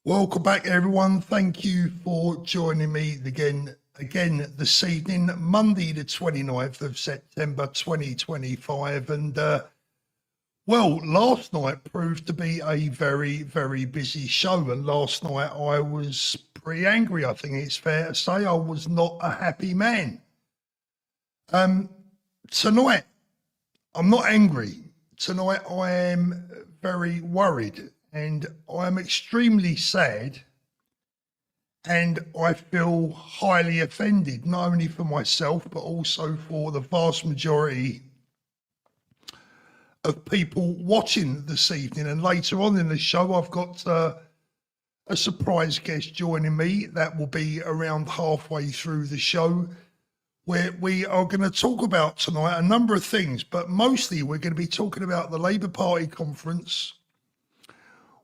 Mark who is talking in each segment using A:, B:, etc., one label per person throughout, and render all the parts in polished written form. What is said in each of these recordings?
A: Welcome back, everyone. Thank you for joining me again this evening, Monday the 29th of September 2025. And last night proved to be a very, very busy show. And last night I was pretty angry. I think it's fair to say I was not a happy man. Tonight, I'm not angry. Tonight I am very worried. And I'm extremely sad, and I feel highly offended, not only for myself, but also for the vast majority of people watching this evening. And later on in the show, I've got a surprise guest joining me that will be around halfway through the show, where we are going to talk about tonight a number of things, but mostly we're going to be talking about the Labour Party conference.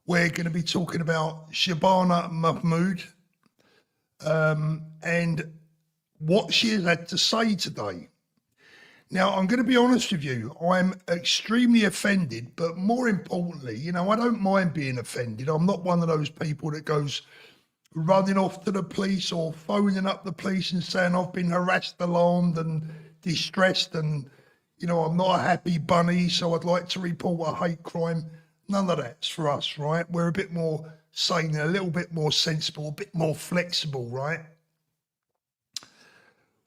A: We're going to be talking about Starmer and Mahmood and what she has had to say today. Now, I'm going to be honest with you, I'm extremely offended, but more importantly, I don't mind being offended. I'm not one of those people that goes running off to the police or phoning up the police and saying I've been harassed, alarmed and distressed and, I'm not a happy bunny, so I'd like to report a hate crime. None of that's for us, right? We're a bit more sane, a little bit more sensible, a bit more flexible, right?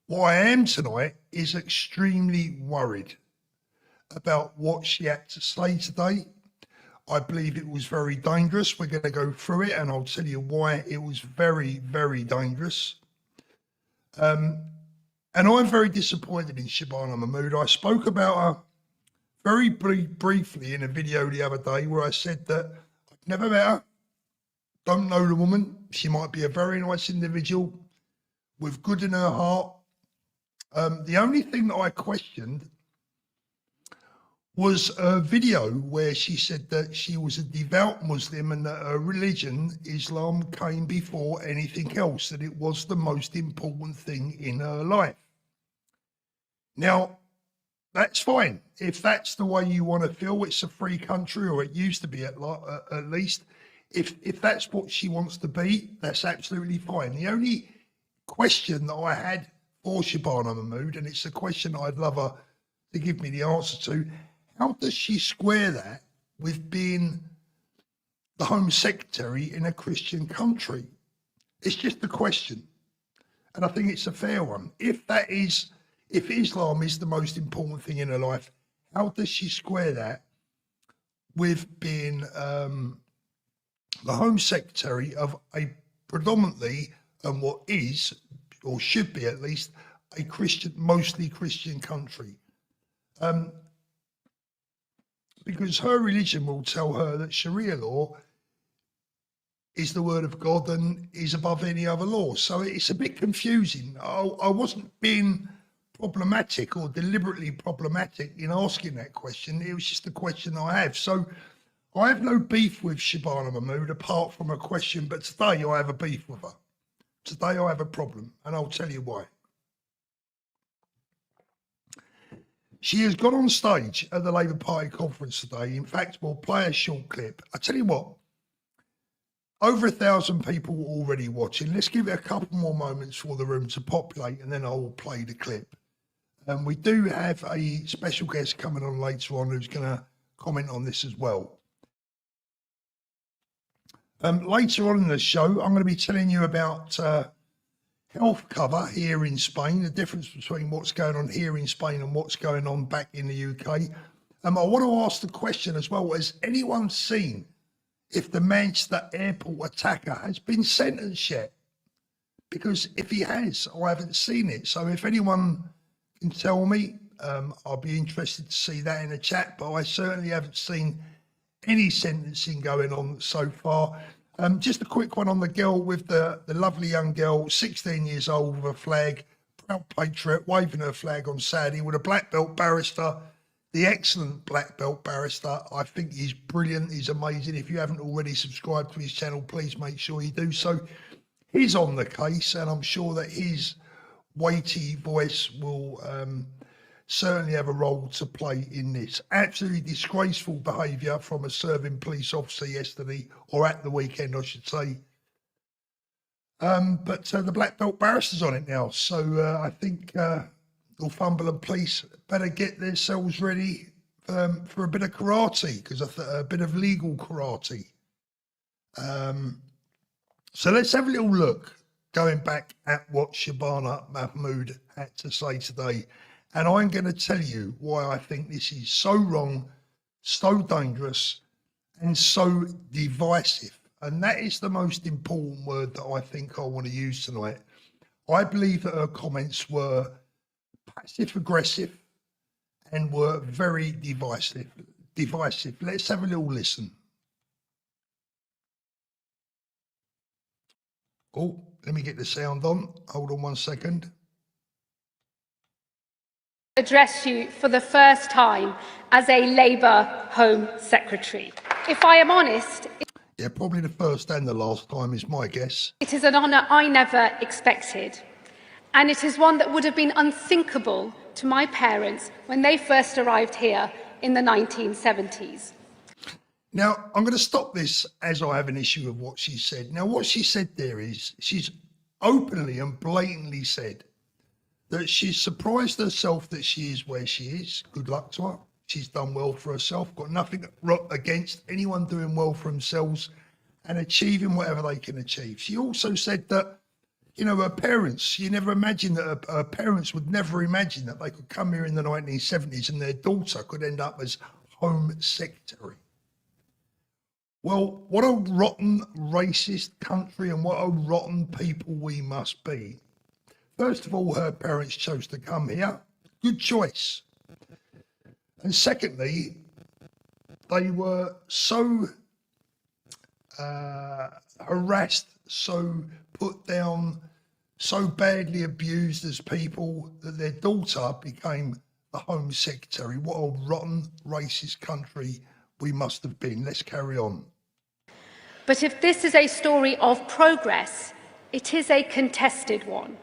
A: What I am tonight is extremely worried about what she had to say today. I believe it was very dangerous. We're going to go through it and I'll tell you why it was very, very dangerous. And I'm very disappointed in Starmer and Mahmood. I spoke about her very briefly in a video the other day where I said that I've never met her, don't know the woman. She might be a very nice individual with good in her heart. The only thing that I questioned was a video where she said that she was a devout Muslim and that her religion, Islam, came before anything else, that it was the most important thing in her life. Now, that's fine. If that's the way you want to feel, it's a free country, or it used to be at least. If that's what she wants to be, that's absolutely fine. The only question that I had for Starmer and Mahmood, and it's a question I'd love her to give me the answer to, how does she square that with being the Home Secretary in a Christian country? It's just a question. And I think it's a fair one. If Islam is the most important thing in her life, how does she square that with being the Home Secretary of a predominantly, and what is, or should be at least, a Christian, mostly Christian country? Because her religion will tell her that Sharia law is the word of God and is above any other law. So it's a bit confusing. I wasn't being problematic or deliberately problematic in asking that question. It was just a question I have. So I have no beef with Starmer and Mahmood apart from a question, but today I have a beef with her. Today I have a problem, and I'll tell you why. She has got on stage at the Labour Party conference today. In fact, we'll play a short clip. I tell you what, over 1,000 people were already watching. Let's give it a couple more moments for the room to populate, and then I will play the clip. And we do have a special guest coming on later on who's going to comment on this as well. Later on in the show, I'm going to be telling you about health cover here in Spain, the difference between what's going on here in Spain and what's going on back in the UK. I want to ask the question as well, has anyone seen if the Manchester airport attacker has been sentenced yet? Because if he has, I haven't seen it. So if anyone can tell me, I'll be interested to see that in the chat, but I certainly haven't seen any sentencing going on so far. Just a quick one on the girl with the lovely young girl, 16 years old, with a flag, proud patriot, waving her flag on Saturday with a black belt barrister, the excellent black belt barrister. I think he's brilliant. He's amazing. If you haven't already subscribed to his channel, please make sure you do so. He's on the case, and I'm sure that his weighty voice will certainly have a role to play in this. Absolutely disgraceful behaviour from a serving police officer yesterday, or at the weekend, I should say. But the black belt barrister's on it now, so I think Northumberland police better get themselves ready for a bit of karate, because a bit of legal karate. So let's have a little look, going back at what Starmer Mahmood had to say today. And I'm going to tell you why I think this is so wrong, so dangerous, and so divisive. And that is the most important word that I think I want to use tonight. I believe that her comments were passive-aggressive and were very divisive. Let's have a little listen. Oh, let me get the sound on. Hold on 1 second.
B: Address you for the first time as a Labour Home Secretary. If I am honest...
A: Yeah, probably the first and the last time is my guess.
B: It is an honour I never expected, and it is one that would have been unthinkable to my parents when they first arrived here in the 1970s.
A: Now, I'm going to stop this as I have an issue with what she said. Now, what she said there is she's openly and blatantly said that she's surprised herself that she is where she is. Good luck to her. She's done well for herself, got nothing against anyone doing well for themselves and achieving whatever they can achieve. She also said that, you know, her parents, she never imagined that her parents would never imagine that they could come here in the 1970s and their daughter could end up as Home Secretary. Well, what a rotten, racist country and what a rotten people we must be. First of all, her parents chose to come here. Good choice. And secondly, they were so harassed, so put down, so badly abused as people that their daughter became the Home Secretary. What a rotten, racist country we must have been. Let's carry on.
B: But if this is a story of progress, it is a contested one.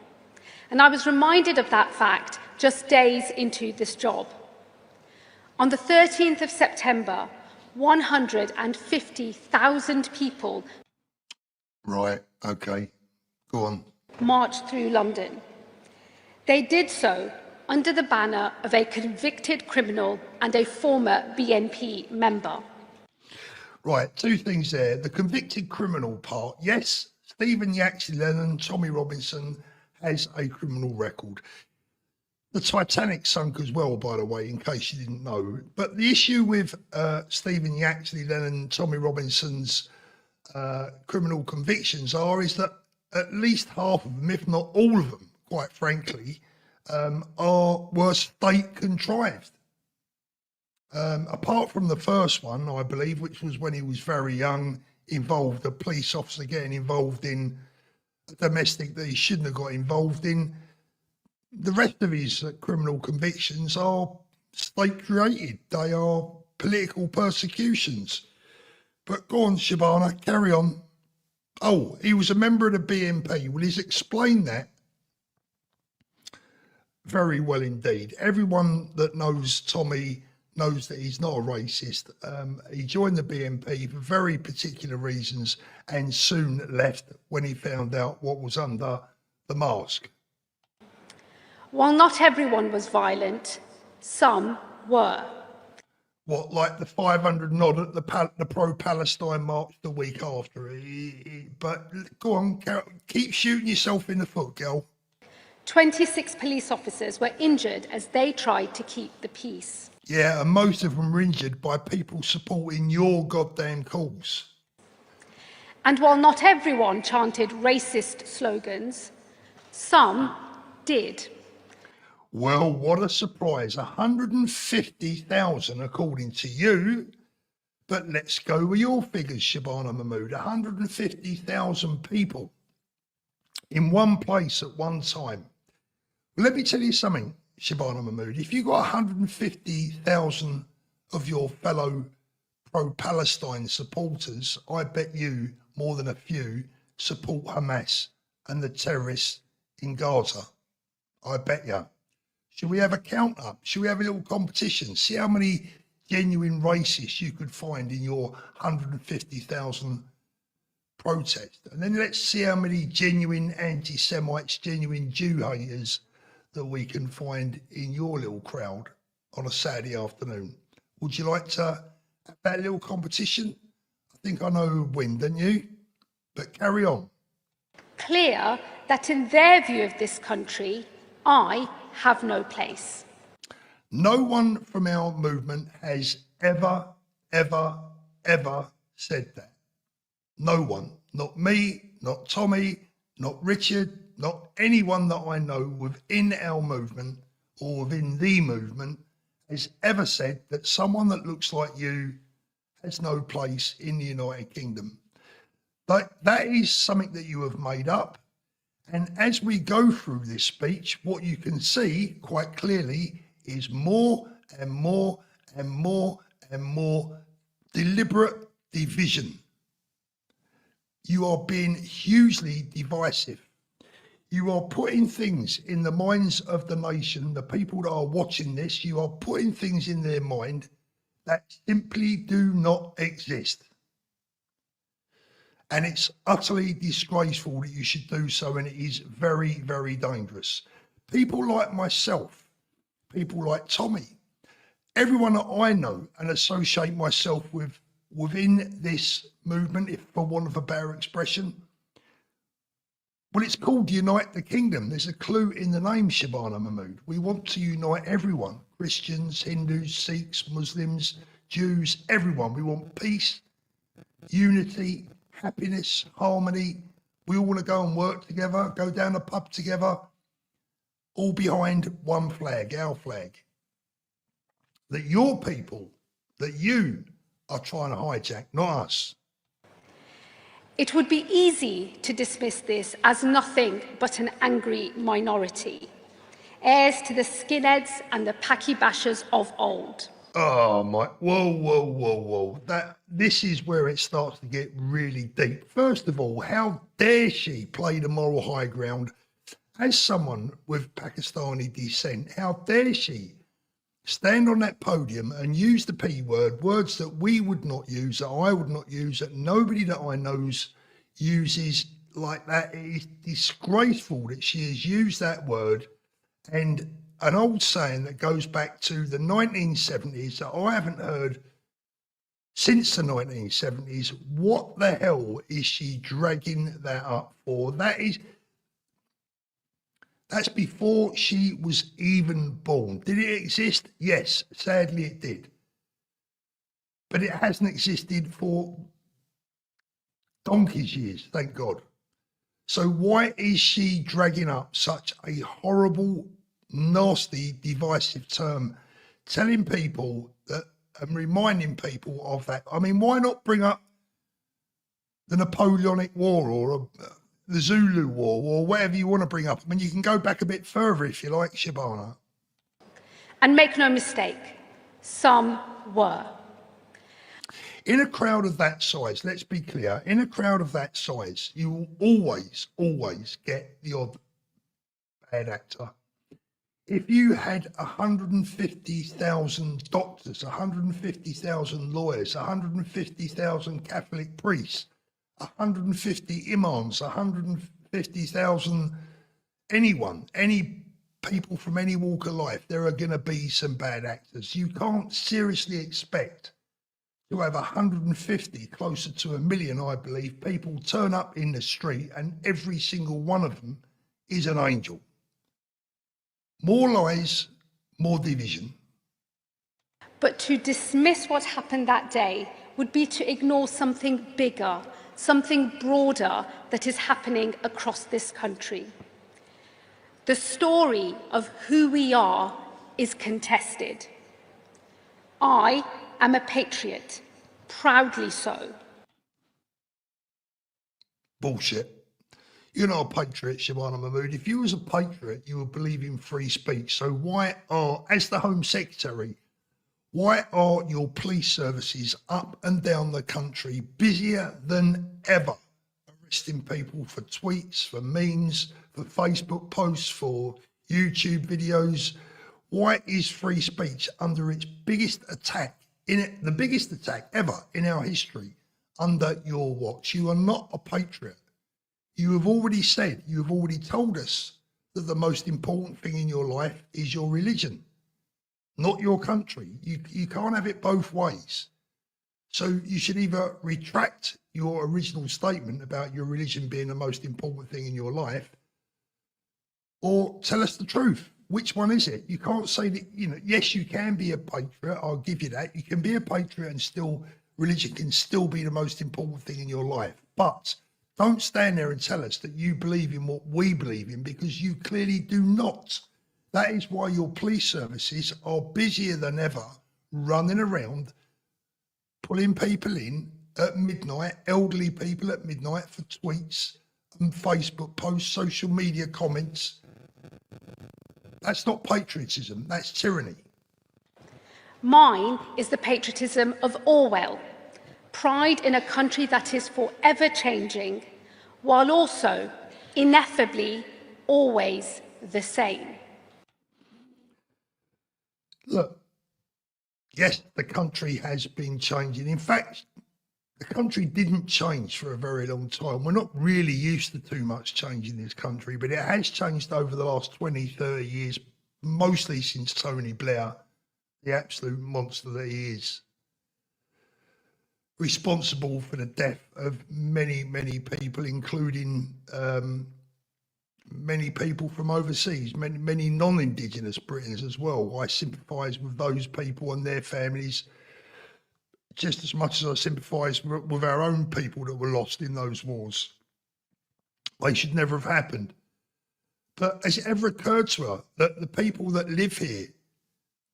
B: And I was reminded of that fact just days into this job. On the 13th of September, 150,000 people
A: Go on.
B: Marched through London. They did so under the banner of a convicted criminal and a former BNP member.
A: Right, two things there. The convicted criminal part. Yes, Stephen Yaxley Lennon, Tommy Robinson has a criminal record. The Titanic sunk as well, by the way, in case you didn't know. But the issue with Stephen Yaxley Lennon, Tommy Robinson's criminal convictions is that at least half of them, if not all of them, quite frankly, were state contrived. Apart from the first one, I believe, which was when he was very young, involved a police officer getting involved in a domestic that he shouldn't have got involved in. The rest of his criminal convictions are state created. They are political persecutions. But go on, Starmer, carry on. Oh, he was a member of the BNP. Well, he's explained that very well indeed. Everyone that knows Tommy knows that he's not a racist. He joined the BNP for very particular reasons and soon left when he found out what was under the mask.
B: While not everyone was violent, some were.
A: What, like the 500 nod at the pro-Palestine march the week after? But go on, keep shooting yourself in the foot, girl.
B: 26 police officers were injured as they tried to keep the peace.
A: Yeah, and most of them were injured by people supporting your goddamn cause.
B: And while not everyone chanted racist slogans, some did.
A: Well, what a surprise. 150,000 according to you. But let's go with your figures, Starmer Mahmood. 150,000 people in one place at one time. Well, let me tell you something, Starmer Mahmood. If you got 150,000 of your fellow pro-Palestine supporters, I bet you more than a few support Hamas and the terrorists in Gaza. I bet you. Should we have a count up? Should we have a little competition? See how many genuine racists you could find in your 150,000 protests. And then let's see how many genuine anti-Semites, genuine Jew haters that we can find in your little crowd on a Saturday afternoon. Would you like to have that little competition? I think I know who would win, don't you? But carry on.
B: Clear that in their view of this country, I have no place.
A: No one from our movement has ever said that. No one, not me, not Tommy, not Richard, not anyone that I know within our movement or within the movement has ever said that someone that looks like you has no place in the United Kingdom. But that is something that you have made up. And as we go through this speech, what you can see quite clearly is more and more and more and more deliberate division. You are being hugely divisive. You are putting things in the minds of the nation, the people that are watching this, you are putting things in their mind that simply do not exist. And it's utterly disgraceful that you should do so, and it is very, very dangerous. People like myself, people like Tommy, everyone that I know and associate myself with within this movement, if for want of a better expression, well, it's called Unite the Kingdom. There's a clue in the name, Shabana Mahmood. We want to unite everyone, Christians, Hindus, Sikhs, Muslims, Jews, everyone. We want peace, unity, happiness, harmony. We all want to go and work together, go down the pub together, all behind one flag, our flag. That your people, that you are trying to hijack, not us.
B: It would be easy to dismiss this as nothing but an angry minority, heirs to the skinheads and the packy bashers of old.
A: Oh my, whoa. This is where it starts to get really deep. First of all, how dare she play the moral high ground as someone with Pakistani descent? How dare she stand on that podium and use the P word, words that we would not use, that I would not use, that nobody that I know uses like that. It is disgraceful that she has used that word, and an old saying that goes back to the 1970s that I haven't heard since the 1970s. What the hell is she dragging that up for? That's before she was even born. Did it exist? Yes, sadly it did. But it hasn't existed for donkey's years, thank God. So why is she dragging up such a horrible, nasty, divisive term, telling people that and reminding people of that? I mean, why not bring up the Napoleonic War or the Zulu War or whatever you want to bring up? I mean, you can go back a bit further if you like, Shabana.
B: And make no mistake, some were.
A: In a crowd of that size, let's be clear, in a crowd of that size, you will always get the odd bad actor. If you had 150,000 doctors, 150,000 lawyers, 150,000 Catholic priests, 150 imams, 150,000 anyone, any people from any walk of life, there are going to be some bad actors. You can't seriously expect to have 150, closer to 1 million, I believe, people turn up in the street and every single one of them is an angel. More lies, more division.
B: But to dismiss what happened that day would be to ignore something bigger, something broader that is happening across this country. The story of who we are is contested. I am a patriot, proudly so.
A: Bullshit. You're not a patriot, Shabana Mahmood. If you was a patriot, you would believe in free speech. So why are, as the Home Secretary, why are your police services up and down the country busier than ever, arresting people for tweets, for memes, for Facebook posts, for YouTube videos? Why is free speech under its biggest attack, the biggest attack ever in our history, under your watch? You are not a patriot. You have already said, you have already told us that the most important thing in your life is your religion, not your country. You can't have it both ways. So you should either retract your original statement about your religion being the most important thing in your life, or tell us the truth. Which one is it? You can't say that, yes, you can be a patriot. I'll give you that. You can be a patriot and still, religion can still be the most important thing in your life. But don't stand there and tell us that you believe in what we believe in, because you clearly do not. That is why your police services are busier than ever, running around, pulling people in at midnight, elderly people at midnight, for tweets and Facebook posts, social media comments. That's not patriotism, that's tyranny.
B: Mine is the patriotism of Orwell, pride in a country that is forever changing, while also ineffably always the same.
A: Look, yes, the country has been changing. In fact, the country didn't change for a very long time. We're not really used to too much change in this country, but it has changed over the last 20, 30 years, mostly since Tony Blair, the absolute monster that he is, responsible for the death of many, many people, including many people from overseas, many non-Indigenous Britons as well. I sympathise with those people and their families just as much as I sympathise with our own people that were lost in those wars. They should never have happened. But has it ever occurred to her that the people that live here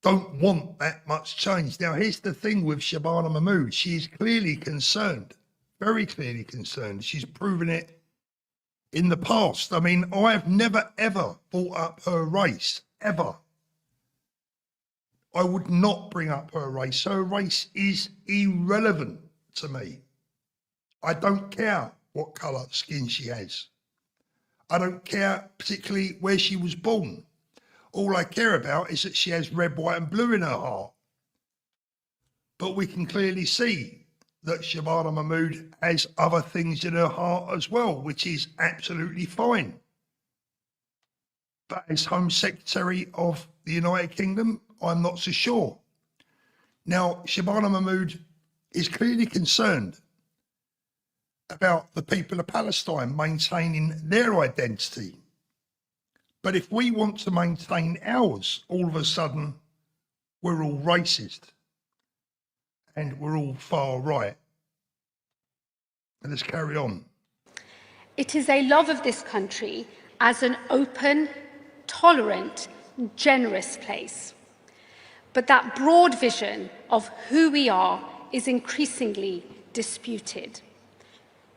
A: don't want that much change? Now, here's the thing with Shabana Mahmood. She is clearly concerned, very clearly concerned. She's proven it in the past. I mean, I have never, ever brought up her race, ever. I would not bring up her race. Her race is irrelevant to me. I don't care what colour skin she has. I don't care particularly where she was born. All I care about is that she has red, white and blue in her heart. But we can clearly see that Shabana Mahmood has other things in her heart as well, which is absolutely fine. But as Home Secretary of the United Kingdom, I'm not so sure. Now, Shabana Mahmood is clearly concerned about the people of Palestine maintaining their identity. But if we want to maintain ours, all of a sudden, we're all racist and we're all far right. And let's carry on.
B: It is a love of this country as an open, tolerant, generous place. But that broad vision of who we are is increasingly disputed.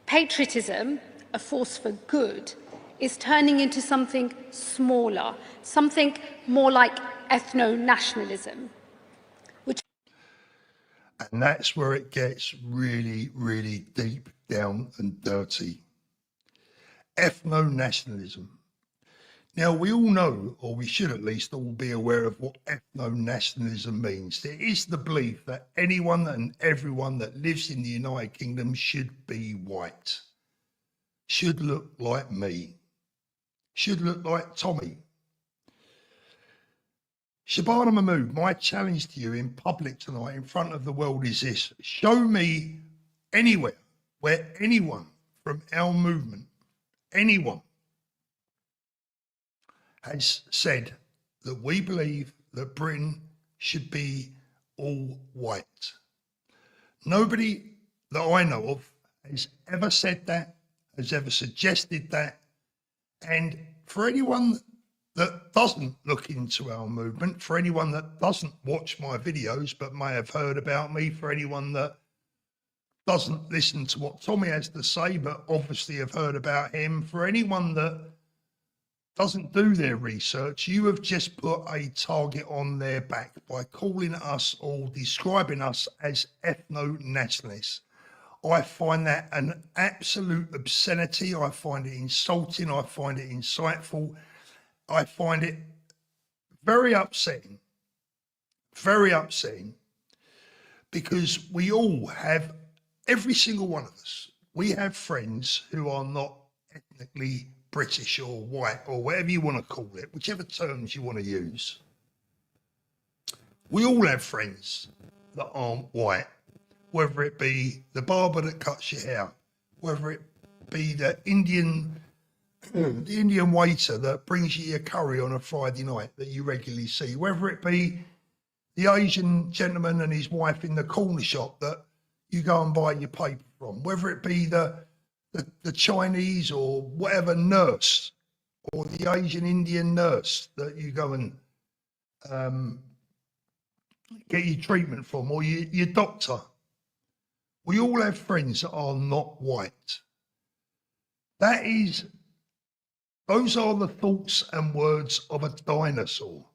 B: Patriotism, a force for good, is turning into something smaller, something more like ethno-nationalism.
A: And that's where it gets really, really deep down and dirty. Ethno-nationalism. Now, we all know, or we should at least all be aware of what ethno-nationalism means. It is the belief that anyone and everyone that lives in the United Kingdom should be white, should look like me, should look like Tommy. Shabana Mahmood, my challenge to you in public tonight in front of the world is this. Show me anywhere where anyone from our movement, anyone, has said that we believe that Britain should be all white. Nobody that I know of has ever said that, has ever suggested that. And for anyone that doesn't look into our movement, for anyone that doesn't watch my videos but may have heard about me, for anyone that doesn't listen to what Tommy has to say but obviously have heard about him, for anyone that doesn't do their research, you have just put a target on their back by calling us or describing us as ethno-nationalists. I find that an absolute obscenity. I find it insulting. I find it insightful. I find it very upsetting, because we all have, every single one of us, we have friends who are not ethnically British or white or whatever you want to call it, whichever terms you want to use. We all have friends that aren't white, whether it be the barber that cuts your hair, whether it be the Indian waiter that brings you your curry on a Friday night that you regularly see, whether it be the Asian gentleman and his wife in the corner shop that you go and buy your paper from, whether it be the Chinese or whatever nurse, or the Asian Indian nurse that you go and get your treatment from, or your doctor. We all have friends that are not white. Those are the thoughts and words of a dinosaur.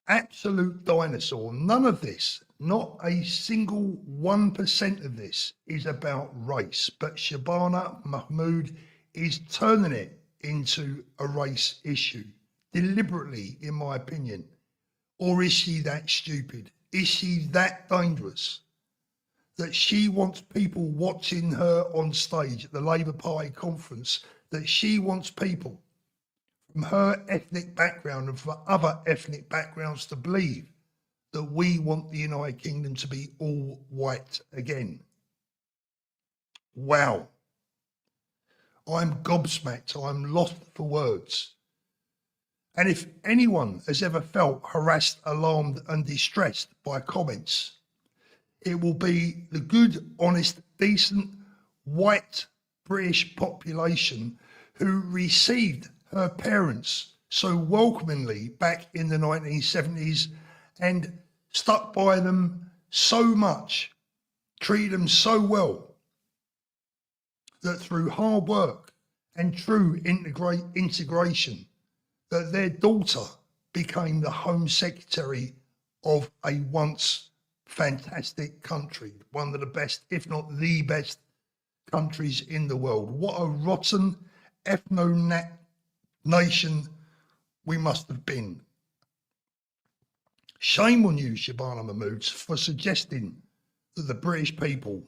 A: Absolute dinosaur. None of this, not a single 1% of this is about race, but Starmer Mahmood is turning it into a race issue, deliberately, in my opinion. Or is she that stupid? Is she that dangerous that she wants people watching her on stage at the Labour Party conference, that she wants people from her ethnic background and from other ethnic backgrounds to believe that we want the United Kingdom to be all white again? Wow. I'm gobsmacked. I'm lost for words. And if anyone has ever felt harassed, alarmed and distressed by comments, it will be the good, honest, decent, white British population who received her parents so welcomingly back in the 1970s and stuck by them so much, treated them so well, that through hard work and true integration, that their daughter became the Home Secretary of a once fantastic country, one of the best, if not the best, countries in the world. What a rotten Ethno Nat nation we must have been. Shame on you, Starmer and Mahmood, for suggesting that the British people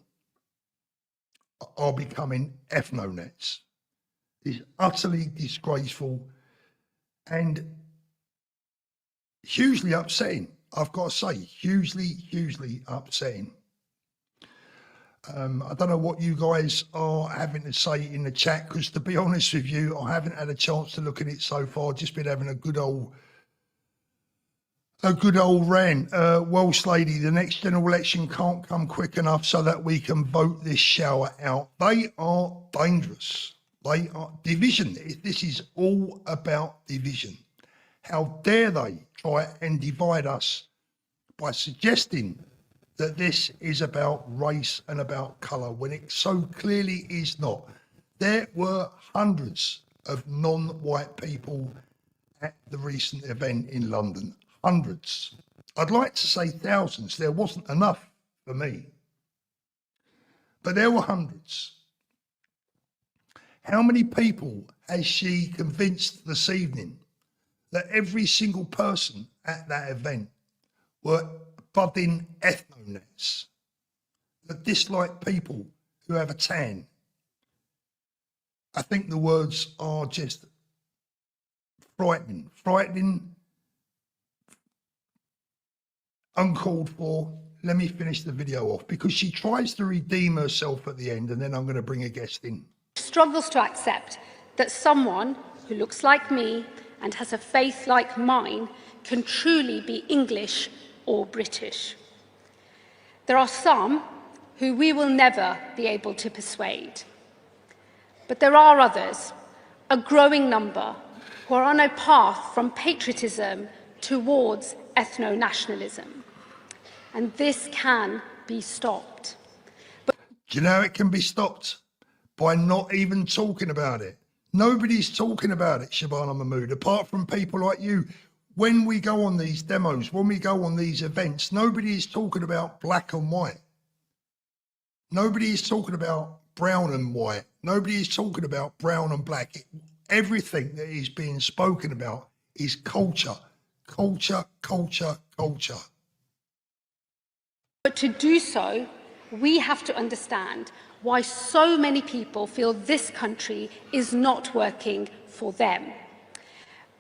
A: are becoming Ethno Nats. It's utterly disgraceful and hugely upsetting. I've got to say, hugely upsetting. I don't know what you guys are having to say in the chat, because to be honest with you, I haven't had a chance to look at it so far. Just been having a good old rant. Welsh lady, the next general election can't come quick enough so that we can vote this shower out. They are dangerous. They are division. This is all about division. How dare they try and divide us by suggesting that this is about race and about colour, when it so clearly is not. There were hundreds of non-white people at the recent event in London. Hundreds. I'd like to say thousands. There wasn't enough for me. But there were hundreds. How many people has she convinced this evening that every single person at that event were budding ethno nats that dislike people who have a tan? I think the words are just frightening, uncalled for. Let me finish the video off, because she tries to redeem herself at the end, and then I'm going to bring a guest in.
B: Struggles to accept that someone who looks like me and has a faith like mine can truly be English or British. There are some who we will never be able to persuade. But there are others, a growing number, who are on a path from patriotism towards ethno-nationalism. And this can be stopped.
A: Do you know how it can be stopped? By not even talking about it. Nobody's talking about it, Starmer and Mahmood, apart from people like you. When we go on these demos, when we go on these events, nobody is talking about black and white. Nobody is talking about brown and white. Nobody is talking about brown and black. Everything that is being spoken about is culture. Culture, culture, culture.
B: But to do so, we have to understand why so many people feel this country is not working for them.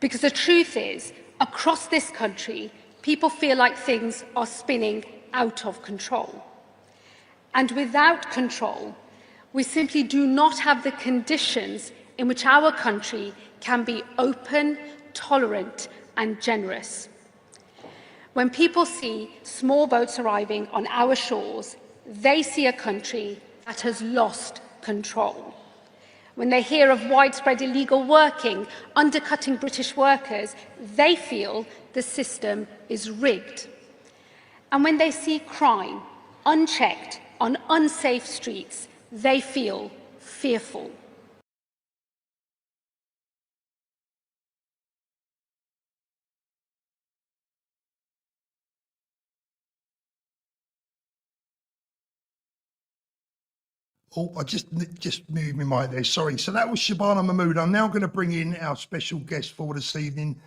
B: Because the truth is, across this country, people feel like things are spinning out of control. And without control, we simply do not have the conditions in which our country can be open, tolerant, and generous. When people see small boats arriving on our shores, they see a country that has lost control. When they hear of widespread illegal working, undercutting British workers, they feel the system is rigged. And when they see crime unchecked on unsafe streets, they feel fearful.
A: Oh, I just moved my mic there. Sorry. So that was Shabana Mahmood. I'm now going to bring in our special guest for this evening.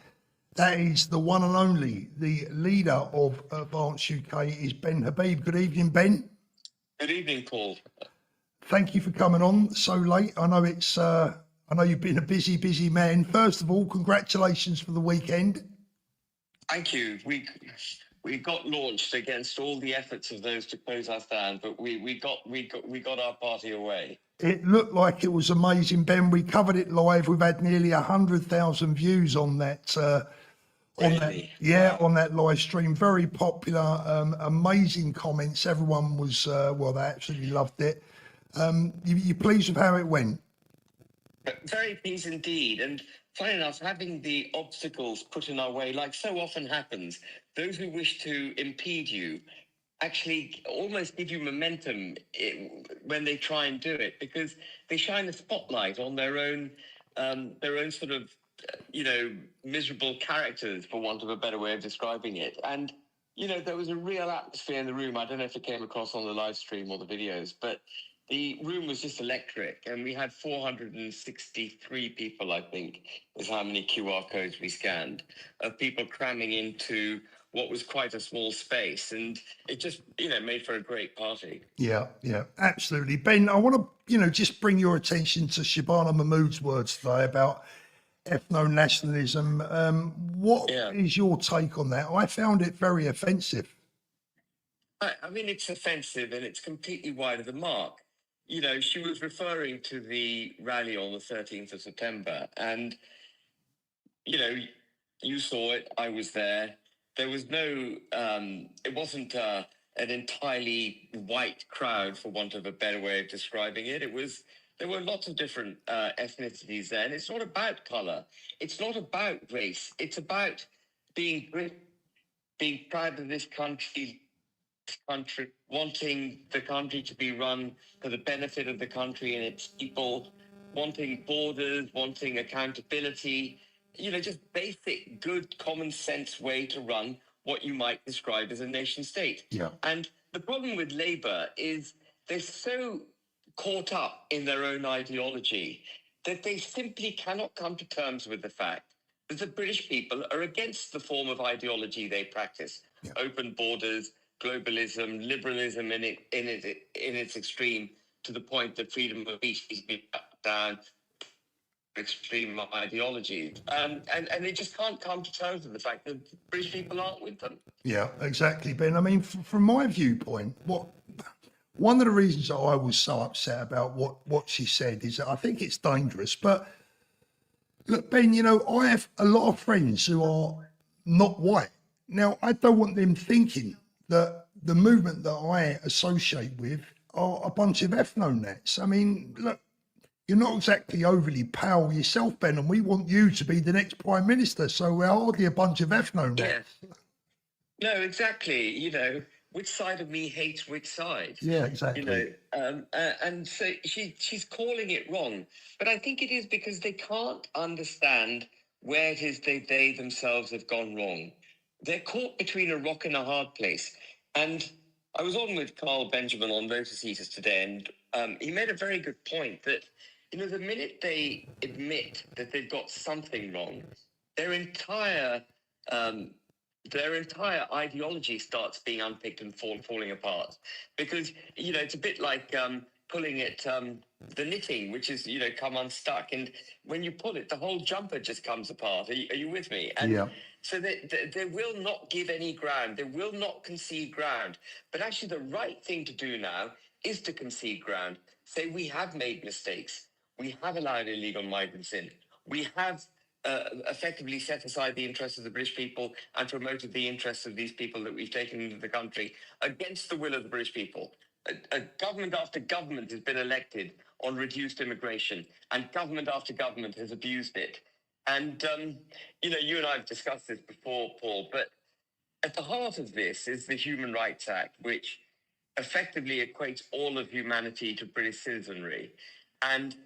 A: That is the one and only, the leader of Advance UK is Ben Habib. Good evening, Ben.
C: Good evening, Paul.
A: Thank you for coming on so late. I know it's, I know you've been a busy, busy man. First of all, congratulations for the weekend.
C: Thank you. We got launched against all the efforts of those to close us down, but we got our party away.
A: It looked like it was amazing, Ben. We covered it live. We've had nearly 100,000 views on that.
C: Really?
A: On that live stream. Very popular, amazing comments. Everyone was, well, they absolutely loved it. You pleased with how it went?
C: Very pleased indeed. And funny enough, having the obstacles put in our way, like so often happens, those who wish to impede you actually almost give you momentum when they try and do it, because they shine a spotlight on their own sort of, miserable characters, for want of a better way of describing it. And, there was a real atmosphere in the room. I don't know if it came across on the live stream or the videos, but the room was just electric. And we had 463 people, I think, is how many QR codes we scanned, of people cramming into what was quite a small space. And it just, made for a great party.
A: Yeah, absolutely. Ben, I want to, just bring your attention to Shabana Mahmood's words today about ethno-nationalism. What is your take on that? I found it very offensive.
C: I mean, it's offensive and it's completely wide of the mark. She was referring to the rally on the 13th of September, and, you saw it, I was there. There was no, it wasn't an entirely white crowd, for want of a better way of describing it. There were lots of different ethnicities there, and it's not about colour. It's not about race. It's about being proud of this country, wanting the country to be run for the benefit of the country and its people, wanting borders, wanting accountability, just basic, good, common sense way to run what you might describe as a nation state.
A: Yeah.
C: And the problem with Labour is they're so caught up in their own ideology that they simply cannot come to terms with the fact that the British people are against the form of ideology they practice.
A: Yeah.
C: Open borders, globalism, liberalism in its extreme, to the point that freedom of speech is being cut down, extreme ideologies. And they just can't come to terms with the fact that British people aren't with them.
A: Yeah, exactly, Ben. I mean, from my viewpoint, one of the reasons that I was so upset about what she said is that I think it's dangerous. But look, Ben, I have a lot of friends who are not white. Now, I don't want them thinking that the movement that I associate with are a bunch of Ethno Nats. I mean, look, you're not exactly overly pale yourself, Ben, and we want you to be the next Prime Minister. So we're hardly a bunch of Ethno Nats.
C: Yes. No, exactly. Which side of me hates which side?
A: Yeah, exactly.
C: And so she's calling it wrong. But I think it is because they can't understand where it is they themselves have gone wrong. They're caught between a rock and a hard place. And I was on with Carl Benjamin on Lotus Eaters today, and he made a very good point that, the minute they admit that they've got something wrong, their entire um, their entire ideology starts being unpicked and falling apart, because it's a bit like pulling it, the knitting, which is come unstuck, and when you pull it, the whole jumper just comes apart. Are you with me? And
A: Yeah.
C: so they will not give any ground. They will not concede ground. But actually, the right thing to do now is to concede ground. Say, we have made mistakes. We have allowed illegal migrants in. We have effectively set aside the interests of the British people and promoted the interests of these people that we've taken into the country against the will of the British people. A government after government has been elected on reduced immigration, and government after government has abused it. And, you and I have discussed this before, Paul, but at the heart of this is the Human Rights Act, which effectively equates all of humanity to British citizenry. And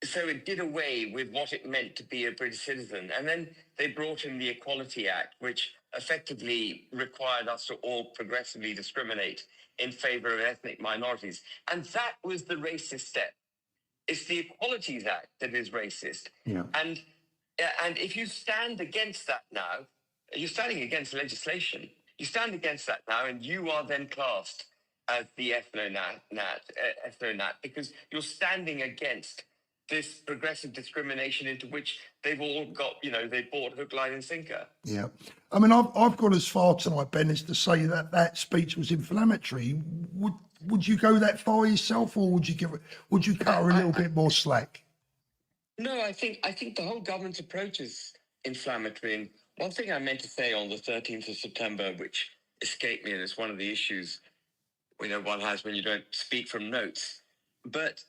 C: so it did away with what it meant to be a British citizen. And then they brought in the Equality Act, which effectively required us to all progressively discriminate in favor of ethnic minorities. And that was the racist step. It's the Equalities Act that is racist.
A: Yeah.
C: And if you stand against that now, you're standing against legislation. You stand against that now, and you are then classed as the Ethno Nat, because you're standing against this progressive discrimination into which they've all got, they bought hook, line, and sinker.
A: Yeah. I mean, I've got as far tonight, Ben, as to say that that speech was inflammatory. Would you go that far yourself, or would you cut her a little bit more slack?
C: No, I think the whole government's approach is inflammatory. And one thing I meant to say on the 13th of September, which escaped me, and it's one of the issues one has when you don't speak from notes, but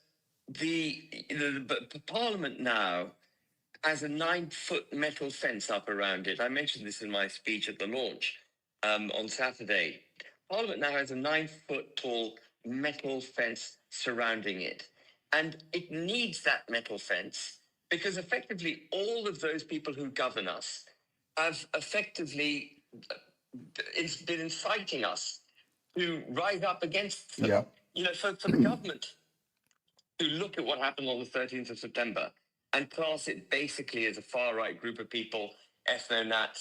C: but Parliament now has a 9-foot metal fence up around it. I mentioned this in my speech at the launch on Saturday. Parliament now has a 9-foot tall metal fence surrounding it. And it needs that metal fence because effectively all of those people who govern us have effectively been inciting us to rise up against them.
A: Yeah.
C: For the government to look at what happened on the 13th of September and class it basically as a far-right group of people, Ethno Nat.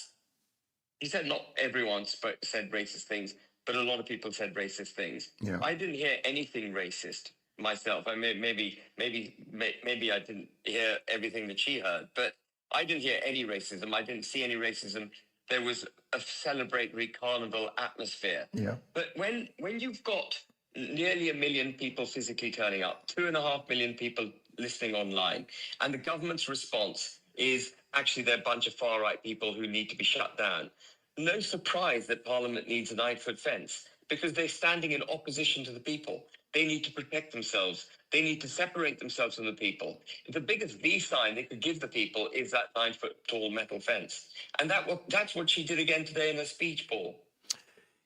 C: He said not everyone said racist things, but a lot of people said racist things.
A: Yeah.
C: I didn't hear anything racist myself. I mean, maybe I didn't hear everything that she heard, but I didn't hear any racism. I didn't see any racism. There was a celebratory carnival atmosphere.
A: Yeah.
C: But when you've got nearly 1 million people physically turning up, 2.5 million people listening online, and the government's response is actually they're a bunch of far-right people who need to be shut down. No surprise that Parliament needs a 9-foot fence, because they're standing in opposition to the people. They need to protect themselves. They need to separate themselves from the people. The biggest V sign they could give the people is that 9-foot tall metal fence. And that's what she did again today in her speech, Paul.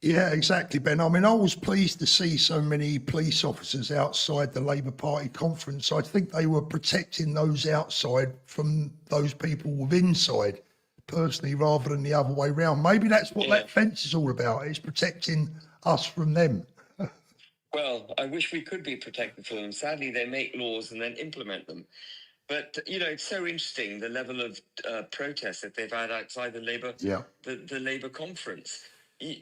A: Yeah, exactly, Ben. I mean, I was pleased to see so many police officers outside the Labour Party conference. I think they were protecting those outside from those people with inside, personally, rather than the other way around. Maybe that's what that fence is all about. It's protecting us from them.
C: Well, I wish we could be protected from them. Sadly, they make laws and then implement them. But, it's so interesting, the level of protest that they've had outside the Labour conference.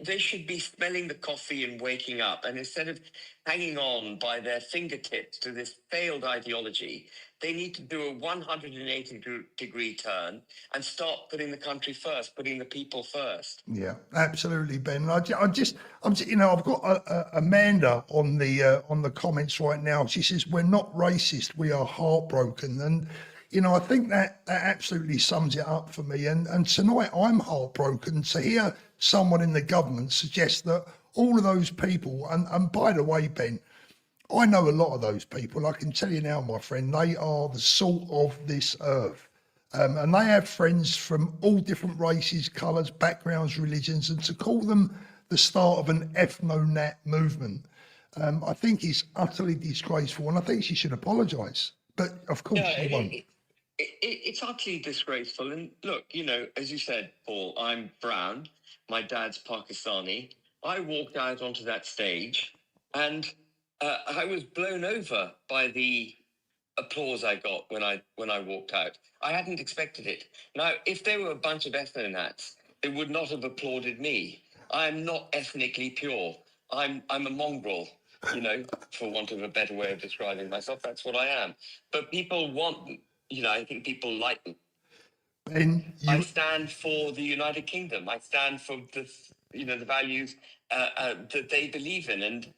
C: They should be smelling the coffee and waking up. And instead of hanging on by their fingertips to this failed ideology, they need to do a 180-degree turn and start putting the country first, putting the people first.
A: Yeah, absolutely, Ben. I've got Amanda on the comments right now. She says, "We're not racist. We are heartbroken." And I think that absolutely sums it up for me. And tonight I'm heartbroken to hear someone in the government suggest that all of those people, and by the way, Ben, I know a lot of those people. I can tell you now, my friend, they are the salt of this earth. And they have friends from all different races, colours, backgrounds, religions, and to call them the start of an Ethno Nat movement, I think is utterly disgraceful, and I think she should apologise. But of course, she won't.
C: It's utterly disgraceful. And look, as you said, Paul, I'm brown. My dad's Pakistani. I walked out onto that stage, and I was blown over by the applause I got when I walked out. I hadn't expected it. Now, if they were a bunch of Ethno Nats, they would not have applauded me. I'm not ethnically pure. I'm a mongrel, you know, for want of a better way of describing myself. That's what I am. But people want, you know, I think people like me.
A: Ben,
C: I
A: you
C: stand for the United Kingdom. I stand for the values that they believe in, and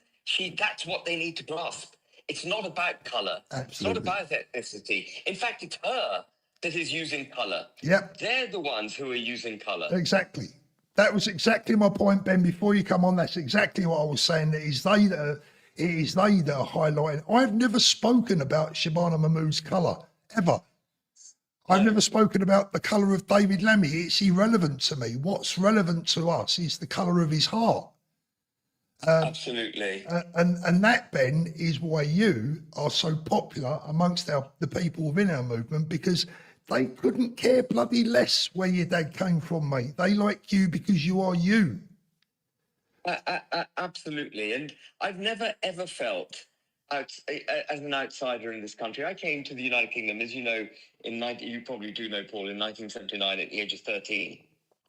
C: that's what they need to grasp. It's not about colour. It's not
A: absolutely.
C: about ethnicity. In fact, it's her that is using colour.
A: Yep,
C: They're the ones who are using colour.
A: exactly. That was exactly my point, Ben. Before you come on, that's exactly what I was saying. It is they that are highlighting. I've never spoken about Shabana Mahmood's colour ever. I've never spoken about the colour of David Lammy. It's irrelevant to me. What's relevant to us is the colour of his heart.
C: Absolutely.
A: And that, Ben, is why you are so popular amongst the people within our movement, because they couldn't care bloody less where your dad came from, mate. They like you because you are you.
C: Absolutely. And I've never, ever felt as an outsider in this country. I came to the United Kingdom, as you know, you probably do know, Paul, in 1979 at the age of 13.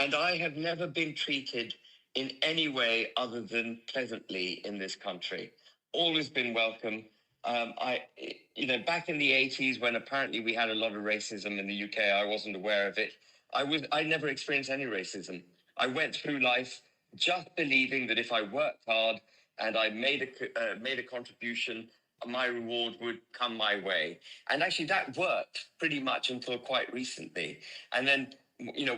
C: And I have never been treated in any way other than pleasantly in this country. Always been welcome. Back in the 80s, when apparently we had a lot of racism in the UK, I wasn't aware of it. I never experienced any racism. I went through life just believing that if I worked hard and I made a contribution, my reward would come my way. And actually that worked pretty much until quite recently. And then,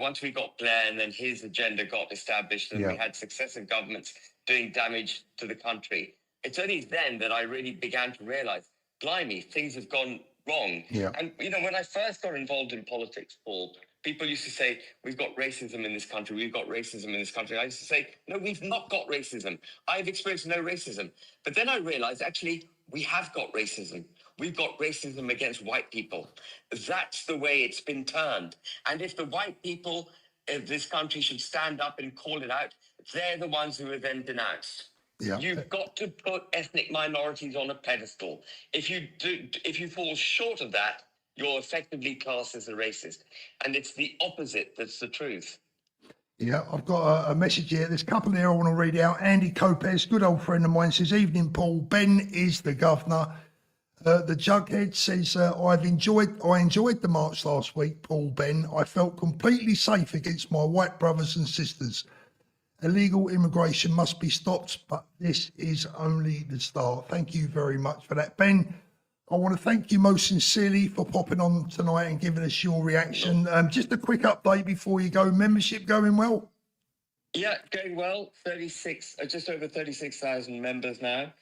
C: once we got Blair and then his agenda got established and we had successive governments doing damage to the country, it's only then that I really began to realize, blimey, things have gone wrong.
A: Yeah.
C: And, when I first got involved in politics, Paul, people used to say, we've got racism in this country. We've got racism in this country. I used to say, no, we've not got racism. I've experienced no racism. But then I realized, actually, we have got racism. We've got racism against white people. That's the way it's been turned. And if the white people of this country should stand up and call it out, they're the ones who are then denounced.
A: Yeah.
C: You've got to put ethnic minorities on a pedestal. If you fall short of that, you're effectively classed as a racist. And it's the opposite that's the truth.
A: Yeah, I've got a message here. There's a couple here I want to read out. Andy Copez, good old friend of mine, says, evening, Paul. Ben is the governor. The Jughead says, I enjoyed the march last week, Paul, Ben. I felt completely safe against my white brothers and sisters. Illegal immigration must be stopped, but this is only the start. Thank you very much for that, Ben. I want to thank you most sincerely for popping on tonight and giving us your reaction. Just a quick update before you go. Membership going well?
C: Yeah, going well. 36, just over 36,000 members now.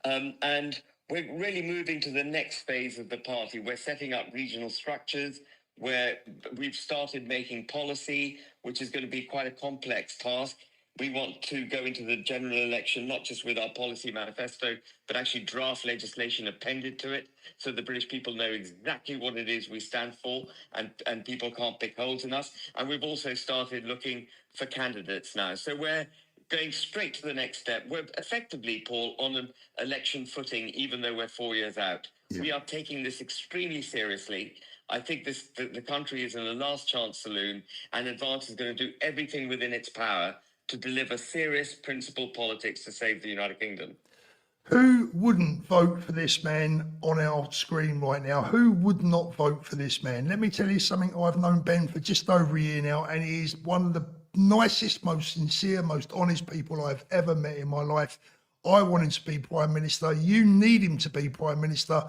C: And we're really moving to the next phase of the party. We're setting up regional structures where we've started making policy, which is going to be quite a complex task. We want to go into the general election, not just with our policy manifesto, but actually draft legislation appended to it so the British people know exactly what it is we stand for and people can't pick holes in us. And we've also started looking for candidates now. So we're going straight to the next step. We're effectively, Paul, on an election footing, even though we're 4 years out. Yeah. We are taking this extremely seriously. I think the country is in a last chance saloon, and Advance is going to do everything within its power to deliver serious principled politics to save the United Kingdom.
A: Who wouldn't vote for this man on our screen right now? Who would not vote for this man? Let me tell you something. I've known Ben for just over a year now, and he is one of the nicest, most sincere, most honest people I've ever met in my life. I want him to be Prime Minister. You need him to be Prime Minister.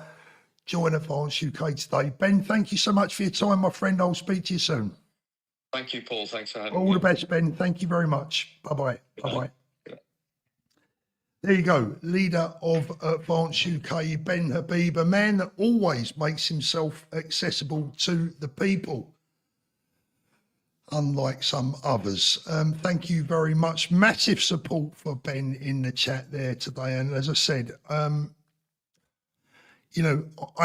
A: Join Advance UK today. Ben, thank you so much for your time, my friend. I'll speak to you soon.
C: Thank you, Paul. Thanks for having me.
A: All the best, Ben. Thank you very much. Bye-bye. Bye-bye. There you go. Leader of Advance UK, Ben Habib, a man that always makes himself accessible to the people, unlike some others. Thank you very much. Massive support for Ben in the chat there today. And as I said, I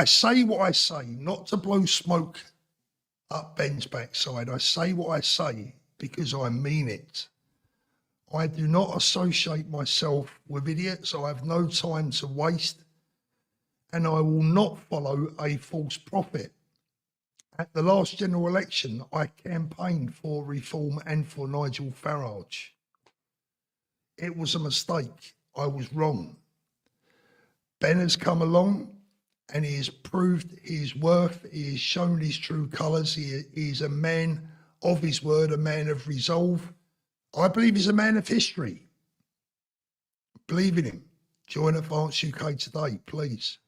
A: say what I say, not to blow smoke up Ben's backside. I say what I say because I mean it. I do not associate myself with idiots. I have no time to waste. and I will not follow a false prophet. At the last general election, I campaigned for reform and for Nigel Farage. It was a mistake. I was wrong. Ben has come along and he has proved his worth. He has shown his true colours. He is a man of his word, a man of resolve. I believe he's a man of history. Believe in him. Join Advance UK today, please.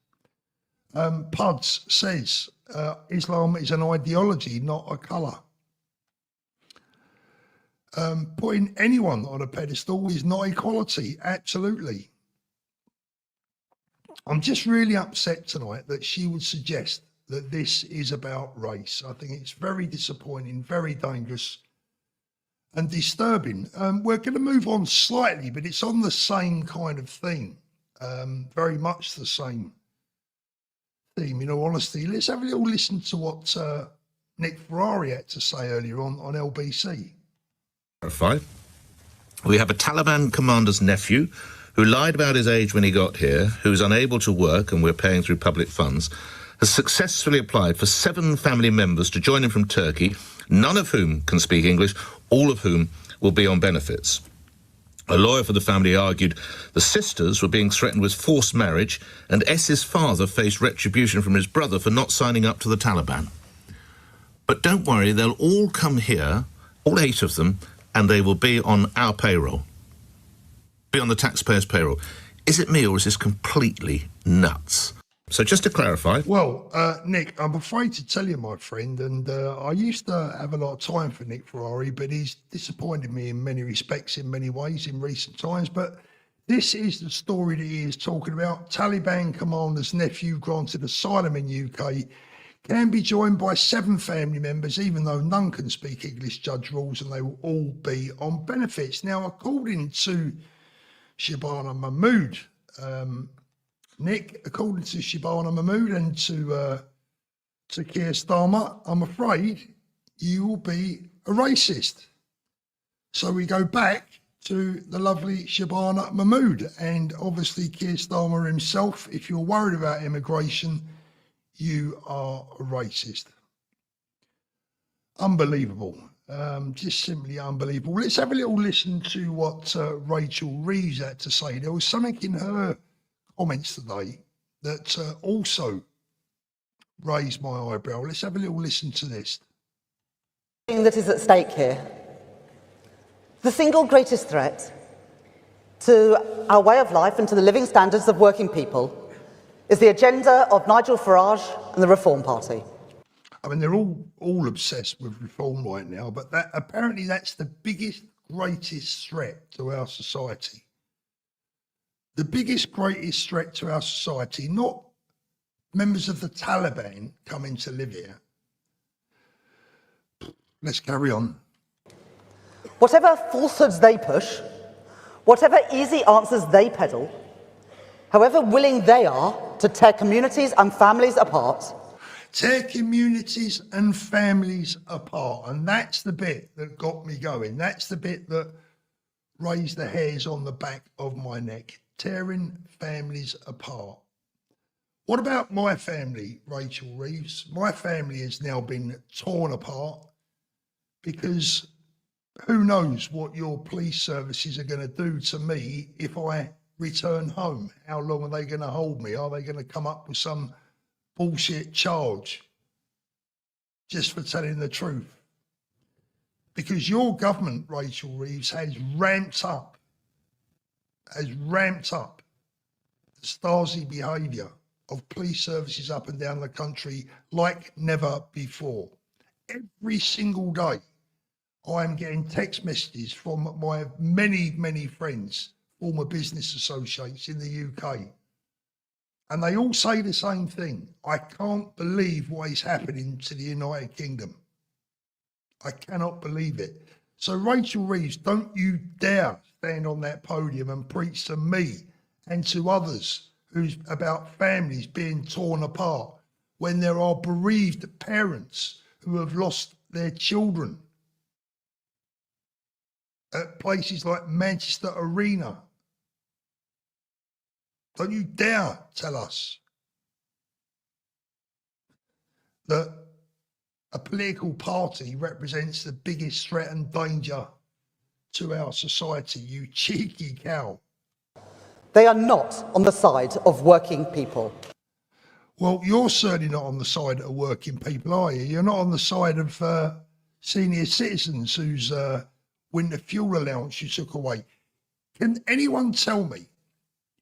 A: Puds says Islam is an ideology, not a colour. Putting anyone on a pedestal is not equality, absolutely. I'm just really upset tonight that she would suggest that this is about race. I think it's very disappointing, very dangerous and disturbing. We're going to move on slightly, but it's on the same kind of theme, very much the same theme, in all honesty. Let's have a little listen to what Nick Ferrari had to say earlier on LBC.
D: We have a Taliban commander's nephew who lied about his age when he got here, who's unable to work and we're paying through public funds, has successfully applied for 7 family members to join him from Turkey, none of whom can speak English, all of whom will be on benefits. A lawyer for the family argued the sisters were being threatened with forced marriage and S's father faced retribution from his brother for not signing up to the Taliban. But don't worry, they'll all come here, all 8 of them, and they will be on our payroll, be on the taxpayers' payroll. Is it me or is this completely nuts? So just to clarify...
A: Well, Nick, I'm afraid to tell you, my friend, and I used to have a lot of time for Nick Ferrari, but he's disappointed me in many respects, in many ways, in recent times. But this is the story that he is talking about. Taliban commander's nephew granted asylum in UK can be joined by 7 family members, even though none can speak English, judge rules, and they will all be on benefits. Now, according to Shabana Mahmood, Nick, according to Shabana Mahmood and to Keir Starmer, I'm afraid you will be a racist. So we go back to the lovely Shabana Mahmood and obviously Keir Starmer himself. If you're worried about immigration, you are a racist. Unbelievable. Just simply unbelievable. Let's have a little listen to what Rachel Reeves had to say. There was something in her comments today that also raised my eyebrow. Let's have a little listen to this.
E: That is at stake here. The single greatest threat to our way of life and to the living standards of working people is the agenda of Nigel Farage and the Reform Party.
A: I mean, they're all obsessed with reform right now, but apparently that's the biggest, greatest threat to our society. The biggest, greatest threat to our society, not members of the Taliban coming to live here. Let's carry on.
E: Whatever falsehoods they push, whatever easy answers they peddle, however willing they are to tear communities and families apart.
A: Tear communities and families apart. And that's the bit that got me going. That's the bit that raised the hairs on the back of my neck. Tearing families apart. What about my family, Rachel Reeves? My family has now been torn apart because who knows what your police services are going to do to me if I return home? How long are they going to hold me? Are they going to come up with some bullshit charge just for telling the truth? Because your government, Rachel Reeves, has ramped up the Stasi behaviour of police services up and down the country like never before. Every single day, I am getting text messages from my many, many friends, former business associates in the UK. And they all say the same thing. I can't believe what is happening to the United Kingdom. I cannot believe it. So Rachel Reeves, don't you dare stand on that podium and preach to me and to others who's about families being torn apart when there are bereaved parents who have lost their children at places like Manchester Arena. Don't you dare tell us that a political party represents the biggest threat and danger to our society, you cheeky cow.
E: They are not on the side of working people.
A: Well, you're certainly not on the side of working people, are you? You're not on the side of senior citizens whose winter fuel allowance you took away. Can anyone tell me,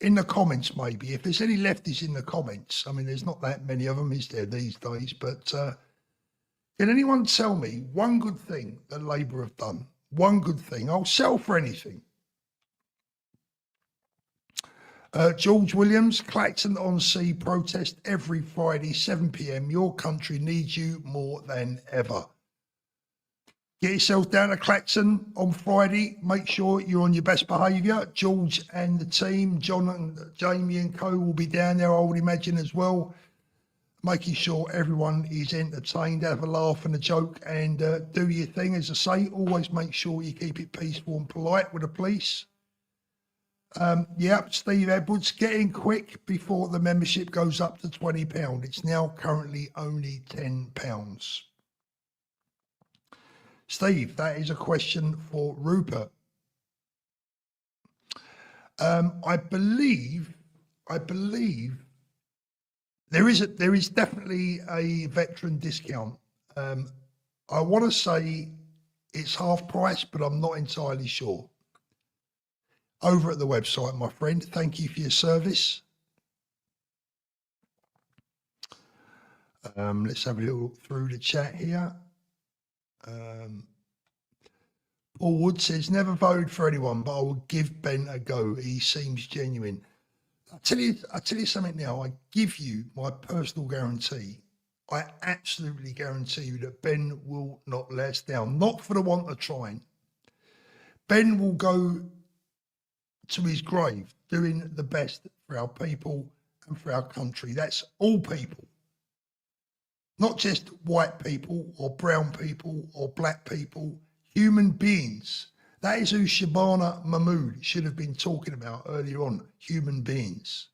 A: in the comments maybe, if there's any lefties in the comments, I mean, there's not that many of them, is there, these days, but can anyone tell me one good thing that Labour have done? One good thing. I'll sell for anything. George Williams, Clacton-on-Sea protest every Friday, 7 p.m. Your country needs you more than ever. Get yourself down to Clacton on Friday. Make sure you're on your best behaviour. George and the team, John and Jamie and co will be down there, I would imagine, as well. Making sure everyone is entertained, have a laugh and a joke, and do your thing. As I say, always make sure you keep it peaceful and polite with the police. Yep, Steve Edwards, get in quick before the membership goes up to £20. It's now currently only £10. Steve, that is a question for Rupert. I believe there is definitely a veteran discount. I want to say it's half price, but I'm not entirely sure. Over at the website, my friend. Thank you for your service. Let's have a little look through the chat here. Paul Wood says, never voted for anyone, but I will give Ben a go. He seems genuine. I tell you something now. I give you my personal guarantee. I absolutely guarantee you that Ben will not let us down. Not for the want of trying. Ben will go to his grave doing the best for our people and for our country. That's all people. Not just white people or brown people or black people, human beings. That is who Starmer and Mahmood should have been talking about earlier on, human beings.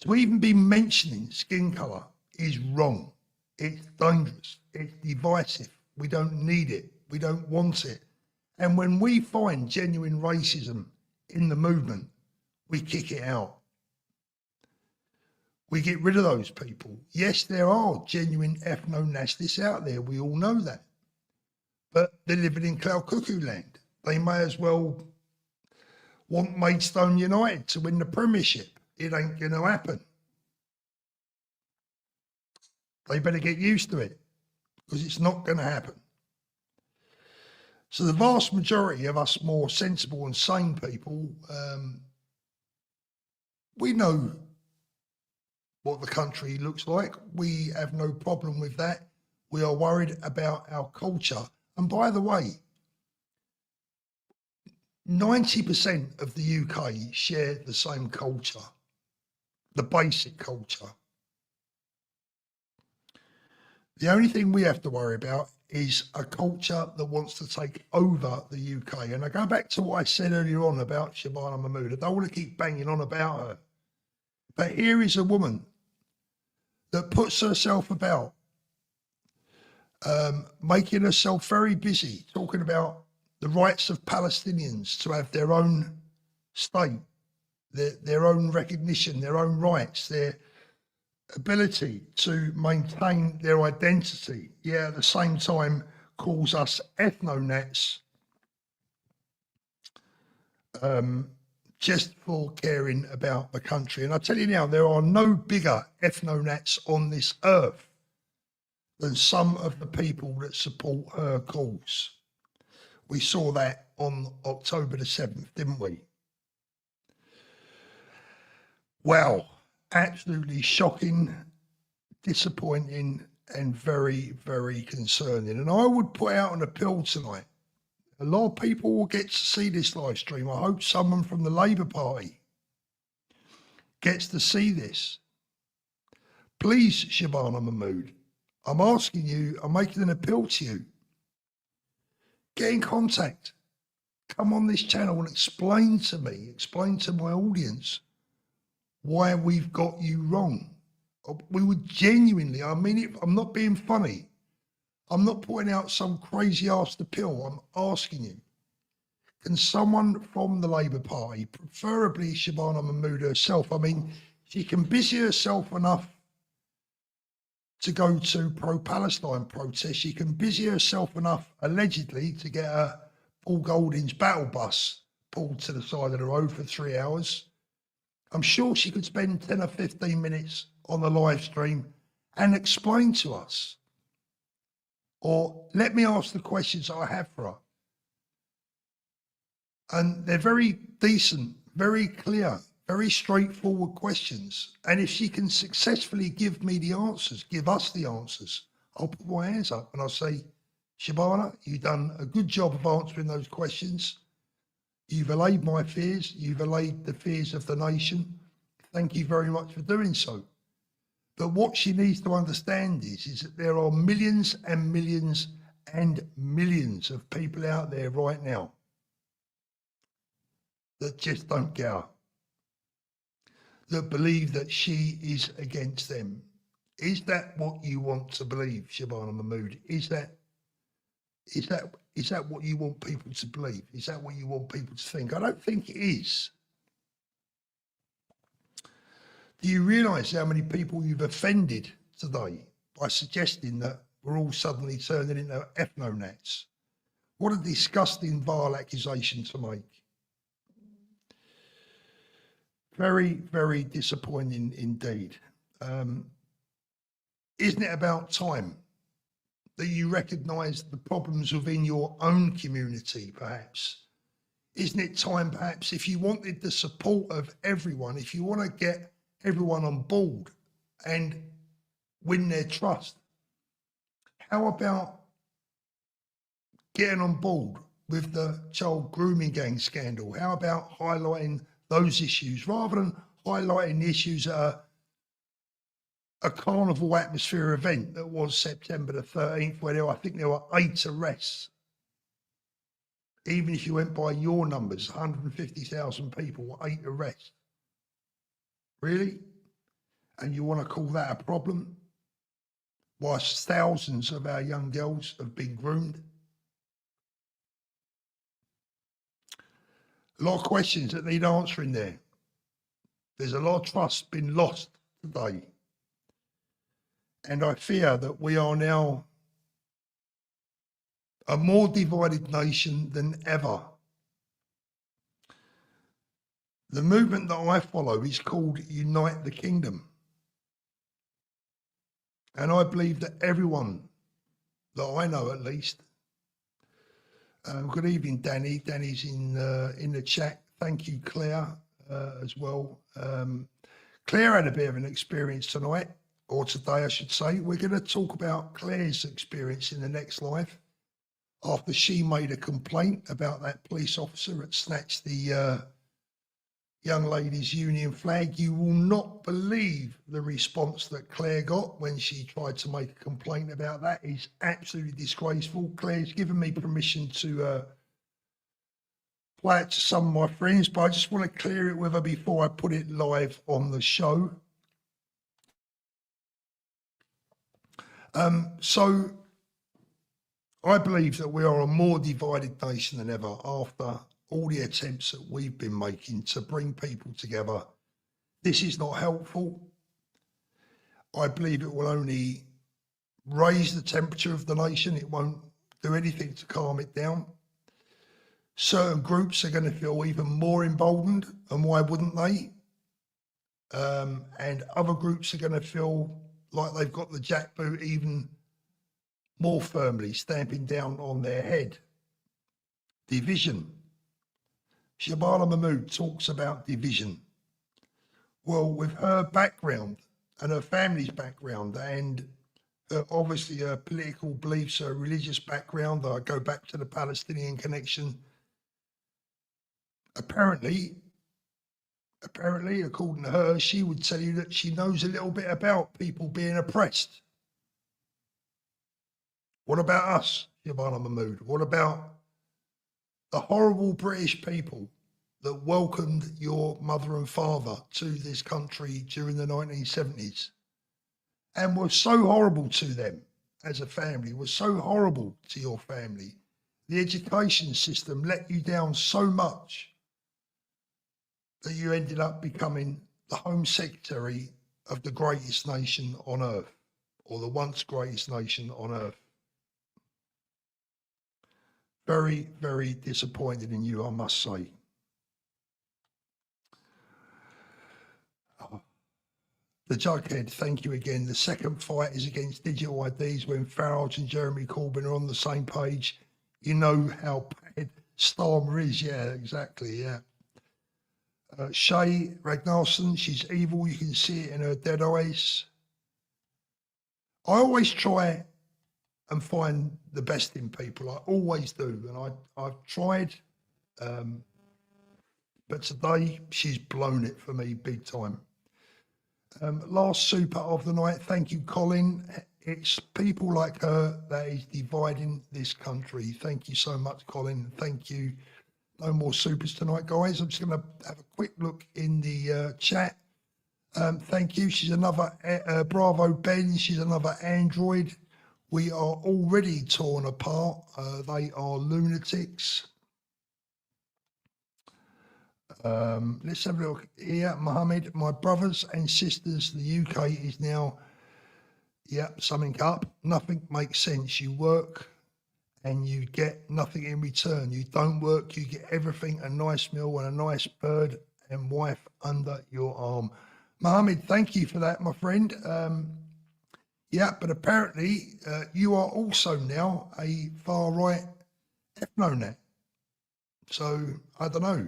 A: To even be mentioning skin colour is wrong. It's dangerous. It's divisive. We don't need it. We don't want it. And when we find genuine racism in the movement, we kick it out. We get rid of those people. Yes, there are genuine ethno nationalists out there. We all know that. But they're living in cloud cuckoo land. They may as well want Maidstone United to win the Premiership. It ain't going to happen. They better get used to it, because it's not going to happen. So the vast majority of us more sensible and sane people, we know what the country looks like. We have no problem with that. We are worried about our culture. And by the way, 90% of the UK share the same culture, the basic culture. The only thing we have to worry about is a culture that wants to take over the UK. And I go back to what I said earlier on about Starmer and Mahmood. I don't want to keep banging on about her. But here is a woman that puts herself about, making herself very busy, talking about the rights of Palestinians to have their own state, their own recognition, their own rights, their ability to maintain their identity. Yeah, at the same time calls us Ethno Nats just for caring about the country. And I tell you now, there are no bigger Ethno Nats on this earth than some of the people that support her cause. We saw that on October the 7th, didn't we? Wow, absolutely shocking, disappointing, and very, very concerning. And I would put out an appeal tonight. A lot of people will get to see this live stream. I hope someone from the Labour Party gets to see this. Please, Starmer and Mahmood, I'm asking you, I'm making an appeal to you. Get in contact. Come on this channel and explain to me, explain to my audience why we've got you wrong. We would genuinely, I mean it, I'm not being funny. I'm not putting out some crazy ass appeal. I'm asking you, can someone from the Labour Party, preferably Shabana Mahmood herself, I mean, she can busy herself enough to go to pro-Palestine protests. She can busy herself enough, allegedly, to get a Paul Golding's battle bus pulled to the side of the road for 3 hours. I'm sure she could spend 10 or 15 minutes on the live stream and explain to us. Or let me ask the questions I have for her. And they're very decent, very clear, very straightforward questions. And if she can successfully give me the answers, give us the answers, I'll put my hands up and I'll say, Shabana, you've done a good job of answering those questions. You've allayed my fears. You've allayed the fears of the nation. Thank you very much for doing so. But what she needs to understand is that there are millions and millions and millions of people out there right now that just don't care, that believe that she is against them. Is that what you want to believe, Shabana Mahmood? Is that what you want people to believe? Is that what you want people to think? I don't think it is. Do you realise how many people you've offended today by suggesting that we're all suddenly turning into Ethno Nats? What a disgusting, vile accusation to make. Very, very disappointing indeed. Isn't it about time that you recognise the problems within your own community, perhaps? Isn't it time, perhaps, if you wanted the support of everyone, if you want to get everyone on board and win their trust, how about getting on board with the child grooming gang scandal? How about highlighting those issues rather than highlighting the issues at a carnival atmosphere event that was September the 13th, where I think there were 8 arrests? Even if you went by your numbers, 150,000 people, 8 arrests. Really? And you want to call that a problem? Whilst thousands of our young girls have been groomed? A lot of questions that need answering there. There's a lot of trust been lost today. And I fear that we are now a more divided nation than ever. The movement that I follow is called Unite the Kingdom. And I believe that everyone that I know, at least, good evening, Danny. Danny's in the chat. Thank you, Claire, as well. Claire had a bit of an experience tonight, or today, I should say. We're going to talk about Claire's experience in the next live, after she made a complaint about that police officer that snatched the young ladies' union flag. You will not believe the response that Claire got when she tried to make a complaint about that. It's absolutely disgraceful. Claire's given me permission to play it to some of my friends, but I just want to clear it with her before I put it live on the show. So I believe that we are a more divided nation than ever after all the attempts that we've been making to bring people together. This is not helpful. I believe it will only raise the temperature of the nation. It won't do anything to calm it down. Certain groups are going to feel even more emboldened, and why wouldn't they? And other groups are going to feel like they've got the jackboot even more firmly stamping down on their head. Division. Shabana Mahmood talks about division. Well, with her background and her family's background and obviously her political beliefs, her religious background, I go back to the Palestinian connection. Apparently, according to her, she would tell you that she knows a little bit about people being oppressed. What about us, Shabana Mahmood? What about the horrible British people that welcomed your mother and father to this country during the 1970s? and were so horrible to them as a family, were so horrible to your family. The education system let you down so much that you ended up becoming the Home Secretary of the greatest nation on earth, or the once greatest nation on earth. Very, very disappointed in you, I must say. The Jughead, thank you again. The second fight is against digital IDs. When Farage and Jeremy Corbyn are on the same page, you know how bad Starmer is. Yeah, exactly, yeah. Shay Ragnarsson, she's evil. You can see it in her dead eyes. I always try and find the best in people. I always do. And I've tried, but today she's blown it for me big time. Last super of the night. Thank you, Colin. It's people like her that is dividing this country. Thank you so much, Colin. Thank you. No more supers tonight, guys. I'm just going to have a quick look in the chat. Thank you. She's another Bravo Ben. She's another Android. We are already torn apart. They are lunatics. Let's have a look here. Mohammed, my brothers and sisters, the UK is now, summing up. Nothing makes sense. You work and you get nothing in return. You don't work, you get everything, a nice meal and a nice bird and wife under your arm. Mohammed, thank you for that, my friend. But apparently you are also now a far-right Ethno Nat. So, I don't know.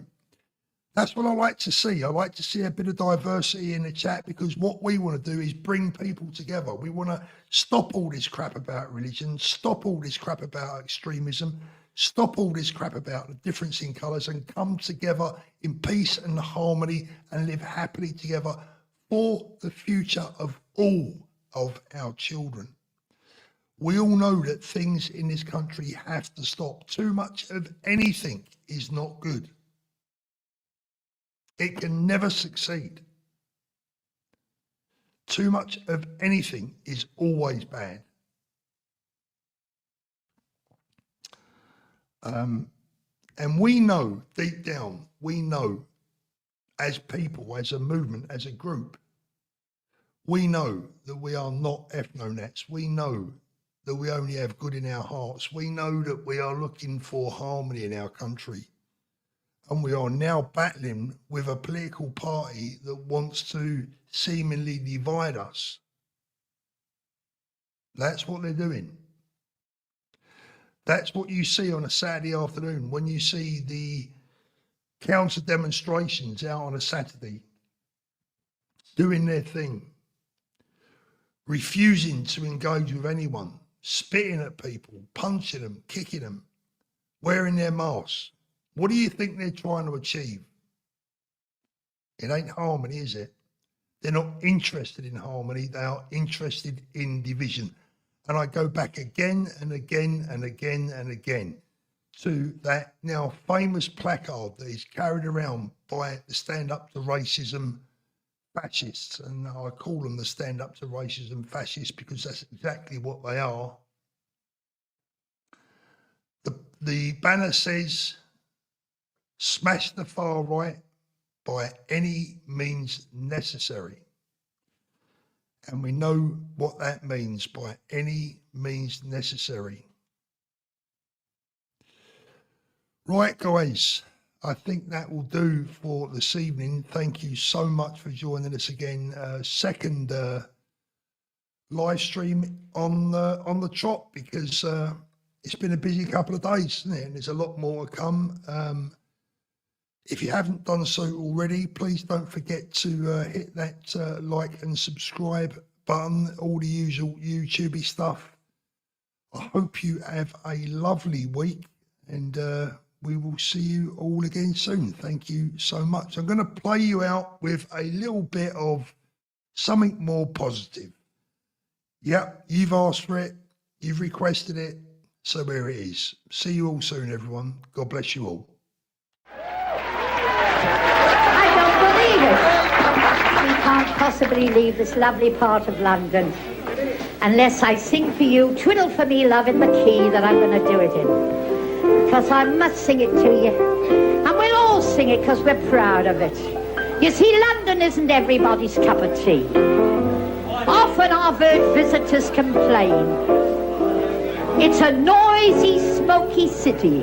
A: That's what I like to see. I like to see a bit of diversity in the chat, because what we want to do is bring people together. We want to stop all this crap about religion, stop all this crap about extremism, stop all this crap about the difference in colours, and come together in peace and harmony and live happily together for the future of all of our children. We all know that things in this country have to stop. Too much of anything is not good. It can never succeed. Too much of anything is always bad. And we know, deep down, we know as people, as a movement, as a group, we know that we are not Ethno Nats. We know that we only have good in our hearts. We know that we are looking for harmony in our country. And we are now battling with a political party that wants to seemingly divide us. That's what they're doing. That's what you see on a Saturday afternoon when you see the counter demonstrations out on a Saturday, doing their thing, refusing to engage with anyone, spitting at people, punching them, kicking them, wearing their masks. What do you think they're trying to achieve? It ain't harmony, is it? They're not interested in harmony. They are interested in division. And I go back again and again and again and again to that now famous placard that is carried around by the Stand Up to Racism fascists. And I call them the Stand Up to Racism fascists because that's exactly what they are. The banner says, smash the far right by any means necessary. And we know what that means, by any means necessary. Right, guys, I think that will do for this evening. Thank you so much for joining us again. Second live stream on the trot, because it's been a busy couple of days, isn't it? And there's a lot more to come. If you haven't done so already, please don't forget to hit that like and subscribe button, all the usual YouTubey stuff. I hope you have a lovely week, and we will see you all again soon. Thank you so much. I'm going to play you out with a little bit of something more positive. Yep, you've asked for it, you've requested it, so here it is. See you all soon, everyone. God bless you all.
F: I don't believe it. We can't possibly leave this lovely part of London unless I sing for you, Twiddle for Me Love, in the key that I'm going to do it in. Because I must sing it to you. And we'll all sing it because we're proud of it. You see, London isn't everybody's cup of tea. Often our visitors complain. It's a noisy, smoky city.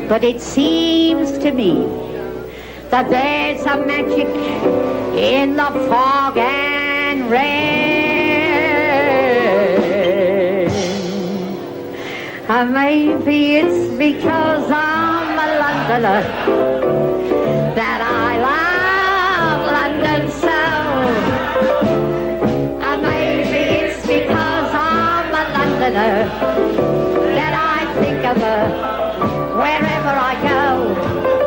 F: But it seems to me that there's a magic in the fog and rain. And maybe it's because I'm a Londoner that I love London so. And maybe it's because I'm a Londoner that I think of her wherever I go.